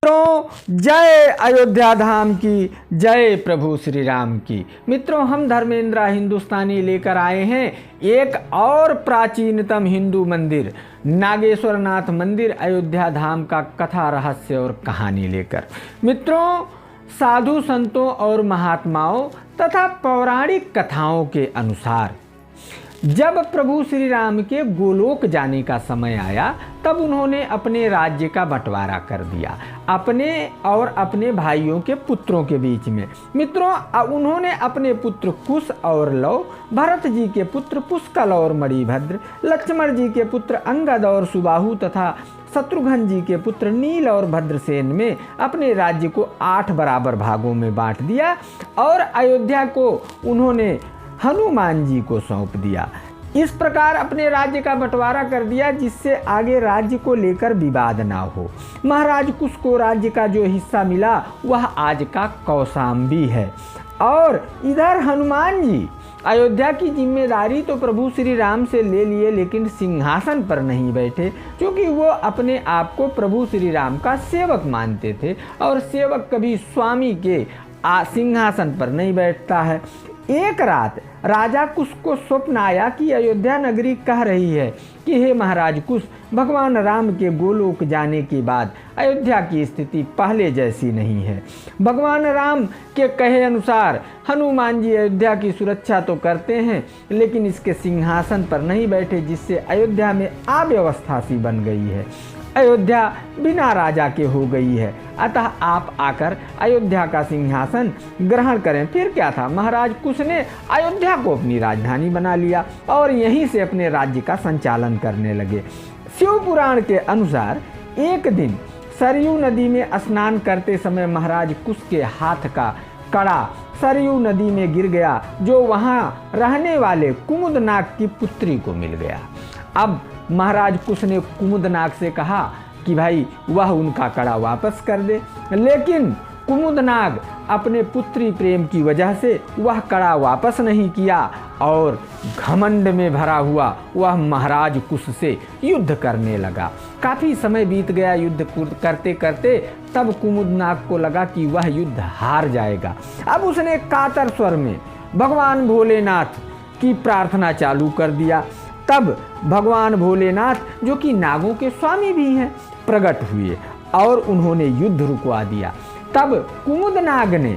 मित्रों, जय अयोध्या धाम की, जय प्रभु श्री राम की। मित्रों, हम धर्मेंद्र हिंदुस्तानी लेकर आए हैं एक और प्राचीनतम हिंदू मंदिर नागेश्वर नाथ मंदिर अयोध्या धाम का कथा रहस्य और कहानी लेकर। मित्रों, साधु संतों और महात्माओं तथा पौराणिक कथाओं के अनुसार जब प्रभु श्री राम के गोलोक जाने का समय आया तब उन्होंने अपने राज्य का बंटवारा कर दिया अपने और अपने भाइयों के पुत्रों के बीच में। मित्रों, उन्होंने अपने पुत्र कुश और लव, भरत जी के पुत्र पुष्कल और मणिभद्र, लक्ष्मण जी के पुत्र अंगद और सुबाहु तथा शत्रुघ्न जी के पुत्र नील और भद्रसेन में अपने राज्य को 8 बराबर भागों में बांट दिया और अयोध्या को उन्होंने हनुमान जी को सौंप दिया। इस प्रकार अपने राज्य का बंटवारा कर दिया जिससे आगे राज्य को लेकर विवाद ना हो। महाराज कुश को राज्य का जो हिस्सा मिला वह आज का कौशाम्बी है और इधर हनुमान जी अयोध्या की जिम्मेदारी तो प्रभु श्री राम से ले लिए, लेकिन सिंहासन पर नहीं बैठे क्योंकि वो अपने आप को प्रभु श्री राम का सेवक मानते थे और सेवक कभी स्वामी के सिंहासन पर नहीं बैठता है। एक रात राजा कुश को स्वप्न आया कि अयोध्या नगरी कह रही है कि हे महाराज कुश, भगवान राम के गोलोक जाने के बाद अयोध्या की स्थिति पहले जैसी नहीं है। भगवान राम के कहे अनुसार हनुमान जी अयोध्या की सुरक्षा तो करते हैं लेकिन इसके सिंहासन पर नहीं बैठे, जिससे अयोध्या में अव्यवस्था सी बन गई है। अयोध्या बिना राजा के हो गई है, अतः आप आकर अयोध्या का सिंहासन ग्रहण करें। फिर क्या था, महाराज कुश ने अयोध्या को अपनी राजधानी बना लिया और यहीं से अपने राज्य का संचालन करने लगे। शिव पुराण के अनुसार एक दिन सरयू नदी में स्नान करते समय महाराज कुश के हाथ का कड़ा सरयू नदी में गिर गया, जो वहाँ रहने वाले कुमुदनाग की पुत्री को मिल गया। अब महाराज कुश ने कुमुदनाग से कहा कि भाई वह उनका कड़ा वापस कर दे, लेकिन कुमुदनाग अपने पुत्री प्रेम की वजह से वह कड़ा वापस नहीं किया और घमंड में भरा हुआ वह महाराज कुश से युद्ध करने लगा। काफ़ी समय बीत गया युद्ध करते करते, तब कुमुदनाग को लगा कि वह युद्ध हार जाएगा। अब उसने कातर स्वर में भगवान भोलेनाथ की प्रार्थना चालू कर दिया। तब भगवान भोलेनाथ, जो कि नागों के स्वामी भी हैं, प्रकट हुए और उन्होंने युद्ध रुकवा दिया। तब कुमुदनाग ने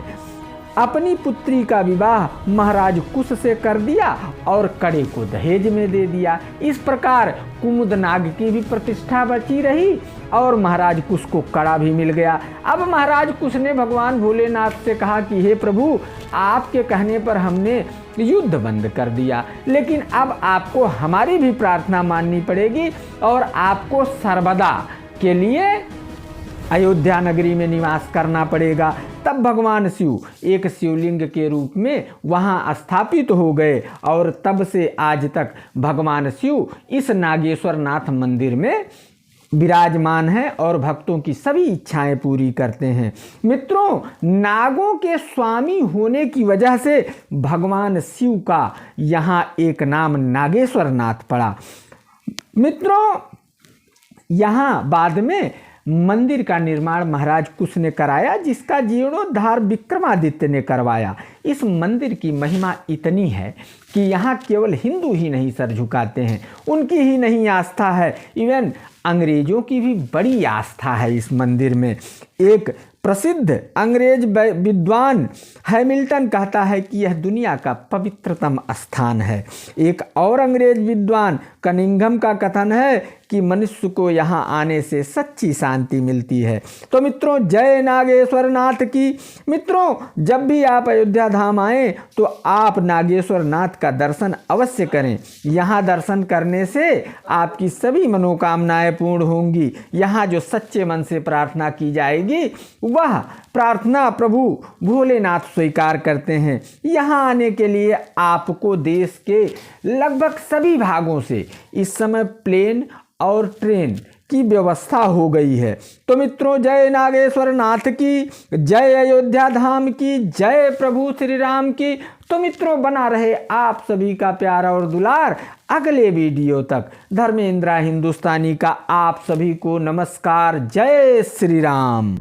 अपनी पुत्री का विवाह महाराज कुश से कर दिया और कड़े को दहेज में दे दिया। इस प्रकार कुमुदनाग की भी प्रतिष्ठा बची रही और महाराज कुश को कड़ा भी मिल गया। अब महाराज कुश ने भगवान भोलेनाथ से कहा कि हे प्रभु, आपके कहने पर हमने युद्ध बंद कर दिया, लेकिन अब आपको हमारी भी प्रार्थना माननी पड़ेगी और आपको सर्वदा के लिए अयोध्या नगरी में निवास करना पड़ेगा। तब भगवान शिव एक शिवलिंग के रूप में वहाँ स्थापित हो गए और तब से आज तक भगवान शिव इस नागेश्वर नाथ मंदिर में विराजमान है और भक्तों की सभी इच्छाएं पूरी करते हैं। मित्रों, नागों के स्वामी होने की वजह से भगवान शिव का यहाँ एक नाम नागेश्वर नाथ पड़ा। मित्रों, यहाँ बाद में मंदिर का निर्माण महाराज कुश ने कराया, जिसका जीर्णोद्धार विक्रमादित्य ने करवाया। इस मंदिर की महिमा इतनी है कि यहाँ केवल हिंदू ही नहीं सर झुकाते हैं, उनकी ही नहीं आस्था है, इवन अंग्रेजों की भी बड़ी आस्था है इस मंदिर में। एक प्रसिद्ध अंग्रेज विद्वान हैमिल्टन कहता है कि यह दुनिया का पवित्रतम स्थान है। एक और अंग्रेज विद्वान कनिंघम का कथन है कि मनुष्य को यहाँ आने से सच्ची शांति मिलती है। तो मित्रों, जय नागेश्वर नाथ की। मित्रों, जब भी आप अयोध्या धाम आएँ तो आप नागेश्वर नाथ का दर्शन अवश्य करें। यहाँ दर्शन करने से आपकी सभी मनोकामनाएं पूर्ण होंगी। यहाँ जो सच्चे मन से प्रार्थना की जाएगी वह प्रार्थना प्रभु भोलेनाथ स्वीकार करते हैं। यहाँ आने के लिए आपको देश के लगभग सभी भागों से इस समय प्लेन और ट्रेन की व्यवस्था हो गई है। तो मित्रों, जय नागेश्वर नाथ की, जय अयोध्या धाम की, जय प्रभु श्री राम की। तो मित्रों, बना रहे आप सभी का प्यार और दुलार। अगले वीडियो तक धर्मेंद्र हिंदुस्तानी का आप सभी को नमस्कार। जय श्री राम।